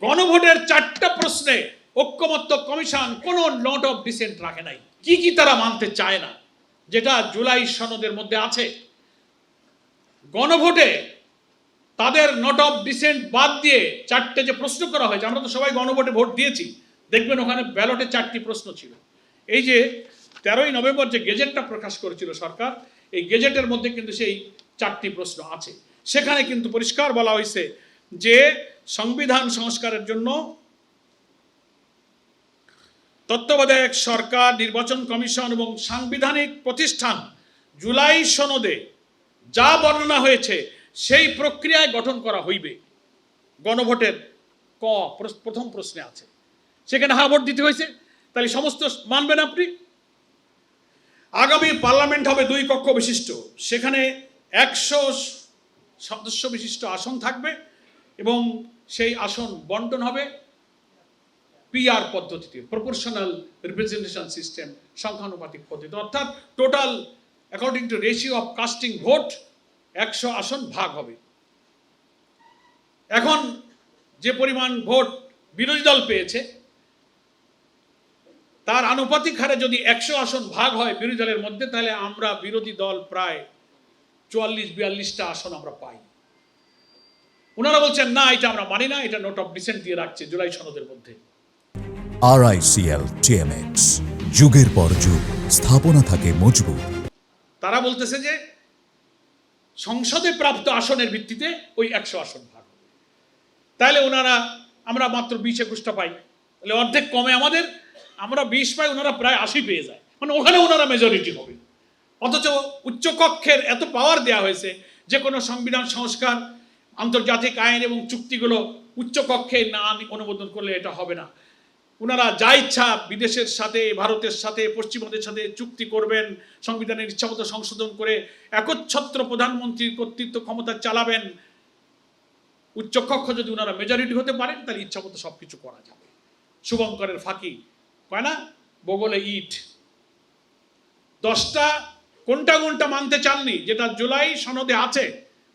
গণভোটের 4টা প্রশ্নে ঐক্যমত্য কমিশন কোনো নোট অফ ডিসেন্ট রাখে নাই। কি কি তারা মানতে চায় না, যেটা জুলাই সনদের মধ্যে আছে। গণভোটে তাদের নোট অফ ডিসেন্ট বাদ দিয়ে 4টে যে প্রশ্ন করা হয়েছে, আমরা তো সবাই গণভোটে ভোট দিয়েছি, দেখবেন ওখানে ব্যালটে 4টি প্রশ্ন ছিল। এই যে 13ই নভেম্বর যে গেজেটটা প্রকাশ করেছিল সরকার, এই গেজেটের মধ্যে কিন্তু সেই 4টি প্রশ্ন আছে। সেখানে কিন্তু পরিষ্কার বলা হয়েছে যে সংবিধান সংস্কারের জন্য তত্ত্বাবধায়ক সরকার, নির্বাচন কমিশন এবং সাংবিধানিক প্রতিষ্ঠান জুলাই সনদে যা বর্ণনা হয়েছে সেই প্রক্রিয়ায় গঠন করা হইবে। গণভোটের ক প্রথম প্রশ্নে আছে, সেখানে হা ভোট দিতে হয়েছে, তাহলে সমস্ত মানবেন আপনি। আগামী পার্লামেন্ট হবে 2 কক্ষ বিশিষ্ট, সেখানে 100 সদস্য বিশিষ্ট আসন থাকবে এবং সেই আসন বন্টন হবে পিআর পদ্ধতিতে, প্রপোর্শনাল রিপ্রেজেন্টেশন সিস্টেম, সংখ্যানুপাতিক পদ্ধতি, অর্থাৎ total according to ratio of casting vote 100 আসন ভাগ হবে। এখন যে পরিমাণ ভোট বিরোধী দল পেয়েছে তার আনুপাতিক হারে যদি 100 আসন ভাগ হয় বিরোধী দলের মধ্যে, তাহলে আমরা বিরোধী দল প্রায় 44-42টা আসন আমরা পাই। ওনারা বলছেন না, এটা আমরা মানি না, এটা নোট অফ ডিসেন্ট দিয়ে রাখছে জুলাই সনদের মধ্যে। RICL TMX, যুগের পর যুগ স্থাপনা থাকে মজবুত। তারা বলতেছে যে সংসদে প্রাপ্ত আসনের ভিত্তিতে ওই 100 আসন ভাগ, তাহলে ওনারা আমরা মাত্র 20-21টা পাই, তাহলে অর্ধেক কমে আমাদের, আমরা 20 পাই, ওনারা প্রায় 80 পেয়ে যায়, মানে ওখানে ওনারা মেজরিটি হবে। অথচ উচ্চকক্ষের এত পাওয়ার দেওয়া হয়েছে যে কোনো সংবিধান সংস্কার, আন্তর্জাতিক আইন এবং চুক্তিগুলো উচ্চকক্ষে না অনুমোদন করলে এটা হবে না। ওনারা যা ইচ্ছা বিদেশের সাথে, ভারতের সাথে, পশ্চিমবঙ্গের সাথে চুক্তি করবেন, সংবিধানের ইচ্ছামতো সংশোধন করে একচ্ছত্র প্রধানমন্ত্রীর কর্তৃত্ব ক্ষমতা চালাবেন। উচ্চকক্ষ যদি ওনারা মেজরিটি হতে পারেন তাহলে ইচ্ছামতো সব কিছু করা যাবে। শুভঙ্করের ফাঁকি কয় না, বগলে ইট। 10টা কোনটা মানতে চাননি, যেটা জুলাই সনদে আছে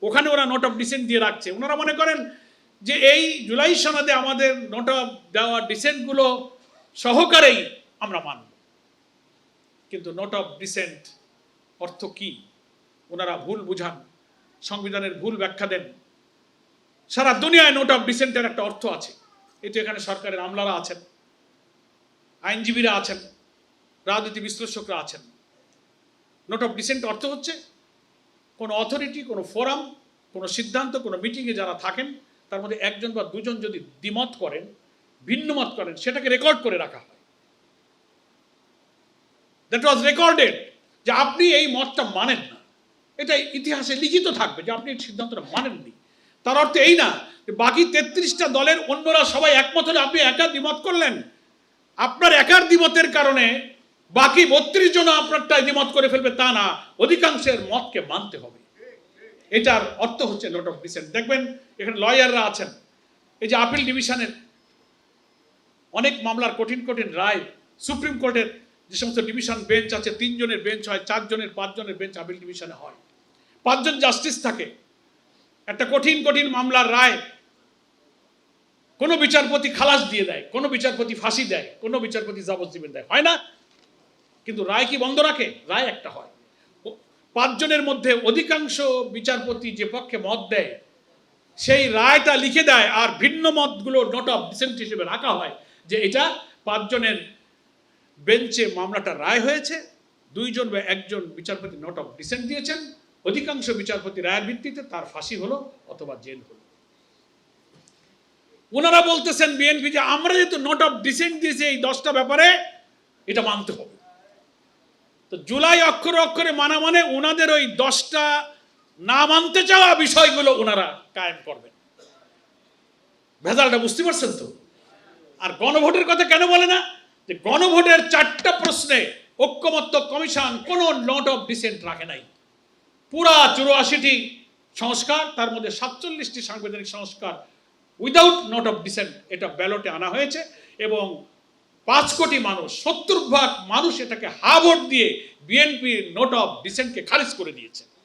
ওখানে ওরা নোট অফ ডিসেন্ট দিয়ে রাখছে। ওনারা মনে করেন যে এই জুলাই সনদে আমাদের নোট অফ দেওয়া ডিসেন্টগুলো সহকারেই আমরা মানব, কিন্তু নোট অফ ডিসেন্ট অর্থ কি ওনারা ভুল বুঝান, সংবিধানের ভুল ব্যাখ্যা দেন। সারা দুনিয়ায় নোট অফ ডিসেন্টের একটা অর্থ আছে। এতে এখানে সরকারের আমলারা আছেন, আইনজীবীরা আছেন, রাজনীতি বিশ্লেষকরা আছেন। নোট অফ ডিসেন্ট অর্থ হচ্ছে কোনো অথরিটি, কোনো ফোরাম, কোনো সিদ্ধান্ত, কোনো মিটিংয়ে যারা থাকেন তার মধ্যে 1জন বা 2জন যদি দ্বিমত করেন, ভিন্ন মত করেন, সেটাকে রেকর্ড করে রাখা হয়। দ্যাট ওয়াজ রেকর্ডেড, যে আপনি এই মতটা মানেন না, এটা ইতিহাসে লিখিত থাকবে যে আপনি এই সিদ্ধান্তটা মানেননি। তার অর্থ এই না যে বাকি 33টা দলের অন্যরা সবাই একমত হলে আপনি একা দ্বিমত করলেন, আপনার একার দ্বিমতের কারণে বাকি 32 জন আপনারটাই দ্বিমত করে ফেলবে, তা না, অধিকাংশের মতকে মানতে হবে। এটার অর্থ হচ্ছে নোট অফ ডিসেন্ট। দেখবেন এখানে লয়াররা আছেন, এই যে আপিল ডিভিশনের অনেক মামলার কঠিন রায়, সুপ্রিম কোর্টের যে সমস্ত ডিভিশন বেঞ্চ আছে, 3 জনের বেঞ্চ হয়, 4 জনের, 5 জনের বেঞ্চ আপিল ডিভিশনে হয়, 5 জন জাস্টিস থাকে। একটা কঠিন মামলার রায় কোনো বিচারপতি খালাস দিয়ে দেয়, কোনো বিচারপতি ফাঁসি দেয়, কোনো বিচারপতি যাবজ্জীবন দেয়, হয় না? কিন্তু রায় কি বন্ধ রাখে? রায় একটা হয়। 5 জনের মধ্যে অধিকাংশ বিচারপতি যে পক্ষে মত দেয় সেই রায়টা লিখে দেয়, আর ভিন্ন মতগুলো নোট অফ ডিসেন্ট হিসেবে রাখা হয় যে এটা 5 জনের বেঞ্চে মামলাটা রায় হয়েছে, 2 জন বা 1 জন বিচারপতি নোট অফ ডিসেন্ট দিয়েছেন, অধিকাংশ বিচারপতি রায়ের ভিত্তিতে তার ফাঁসি হলো অথবা জেল হলো। ওনারা বলতেছেন বিএনপি যে আমরা যেহেতু নোট অফ ডিসেন্ট দিয়েছি এই 10টা ব্যাপারে, এটা মানতে হবে। তো জুলাই অক্ষরে মানা মানে ওনাদের ওই 10টা না মানতে চাওয়া বিষয়গুলো ওনারা কায়েম করবেন। ভেজালটা বুঝতে পারছেন তো? আর গণভোটের কথা কেন বলে না, যে গণভোটের 4টা প্রশ্নে ঐক্যমত্য কমিশন কোনো নোট অফ ডিসেন্ট রাখে নাই। পুরা 84টি সংস্কার, তার মধ্যে 47টি সাংবিধানিক সংস্কার উইদাউট নোট অফ ডিসেন্ট এটা ব্যালটে আনা হয়েছে, এবং 5 কোটি মানুষ, 70% মানুষ এটাকে হা ভোট দিয়ে বিএনপির নোট অফ ডিসেন্টকে খারিজ করে দিয়েছে।